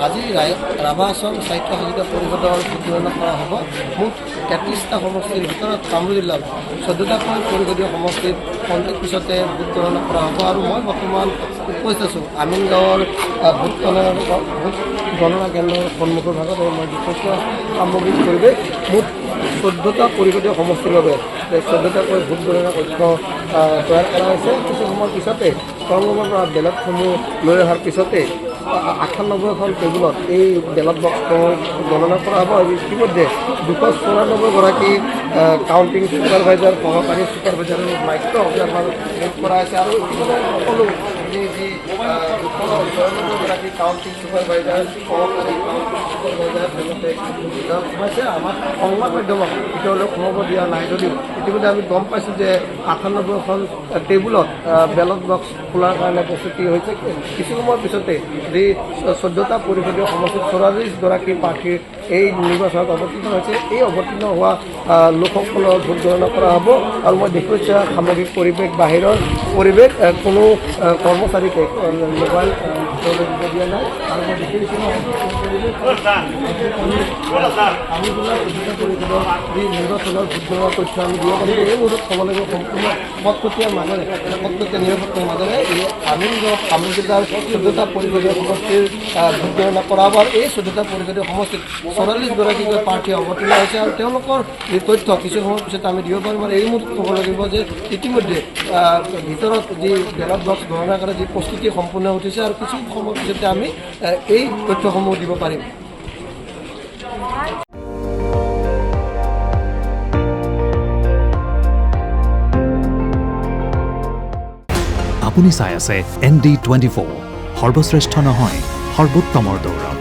আজি ৰাভা আসাম সাহিত্য সহযোগিতা পৰিষদৰ পৰিচালনা কৰা হ'ব। মুঠ 33টা সমষ্টিৰ ভিতৰত কামৰূপ জিলাৰ 14টাকৈ পৰিষদীয় সমষ্টিত খন্তেক পিছতে ভোট গণনা কৰা হ'ব। আৰু মই বৰ্তমান উপস্থিত আছোঁ আমিনগাঁৱৰ ভোট গণনা কেন্দ্ৰৰ সন্মুখৰ ভাগত। মই বিশেষকৈ সামগ্ৰিক পৰিৱেশ মুঠ 14টা পৰিষদীয় সমষ্টিৰ বাবে 14টাকৈ ভোট গণনা কক্ষ তৈয়াৰ কৰা হৈছে। কিছু সময়ৰ পিছতে সংগমৰ পৰা বেলটসমূহ লৈ অহাৰ পিছতে 98খন টেবুলত এই বেলট বক্সসমূহ গণনা কৰা হ'ব। আৰু ইতিমধ্যে 294গৰাকী কাউণ্টিং ছুপাৰভাইজাৰ, সহকাৰী ছুপাৰভাইজাৰৰ মাইক্ৰ অবজাৰ্ভাৰ নিয়োগ কৰা হৈছে। আৰু ইতিমধ্যে সকলো যি 294গৰাকী কাউণ্টিং ছুপাৰভাইজাৰ, সহকাৰী কাউণ্টিং ছুপাৰভাইজাৰ তেওঁলোকে সোমাইছে। আমাৰ সংবাদ মাধ্যমক ভিতৰলৈ সোমাব দিয়া নাই যদিও ইতিমধ্যে আমি গম পাইছোঁ যে 98খন টেবুলত বেলট বক্স খোলাৰ কাৰণে প্ৰস্তুতি হৈছে। কিছু সময়ৰ পিছতে যি 14টা পৰিষদীয় সমষ্টিত 44গৰাকী প্ৰাৰ্থীৰ এই নিৰ্বাচনত অৱতীৰ্ণ হৈছে। এই অৱতীৰ্ণ হোৱা লোকসকলৰ ভোট গণনা কৰা হ'ব। আৰু মই দেখুৱাইছোঁ সামগ্ৰিক পৰিৱেশ, বাহিৰৰ পৰিৱেশ, কোনো কৰ্মচাৰীকে মোবাইল দিব দিয়া নাই। আৰু মই দেখিছোঁ আমি পৰিষদৰ যি নিৰ্বাচনৰ ভোট গণনা তথ্য আমি দিব পাৰিম। এই মুহূৰ্তত ক'ব লাগিব সম্পূৰ্ণ কটকটীয়াৰ মাজেৰে, কটকটীয়া নিৰাপত্তাৰ মাজেৰে এই আমিনগাঁও কামৰূপ জিলাৰ 14টা পৰিষদীয় সমষ্টিৰ ভোট গণনা কৰা হ'ব। আৰু এই 14টা পৰিষদীয় সমষ্টিত 44গৰাকীকৈ প্ৰাৰ্থী অৱতীৰ্ণ হৈছে। আৰু তেওঁলোকৰ যি তথ্য কিছু সময়ৰ পিছত আমি দিব পাৰিম। আৰু এই মুহূৰ্তত ক'ব লাগিব যে ইতিমধ্যে ভিতৰত যি বেলট বক্স গণনা কৰা যি প্ৰস্তুতি সম্পূৰ্ণ উঠিছে। আৰু কিছু সময়ৰ পিছতে আমি এই তথ্যসমূহ দিব পাৰিম। আপুনি চাই আছে ND24, সৰ্বশ্ৰেষ্ঠ নহয় সৰ্বোত্তমৰ দৌৰ।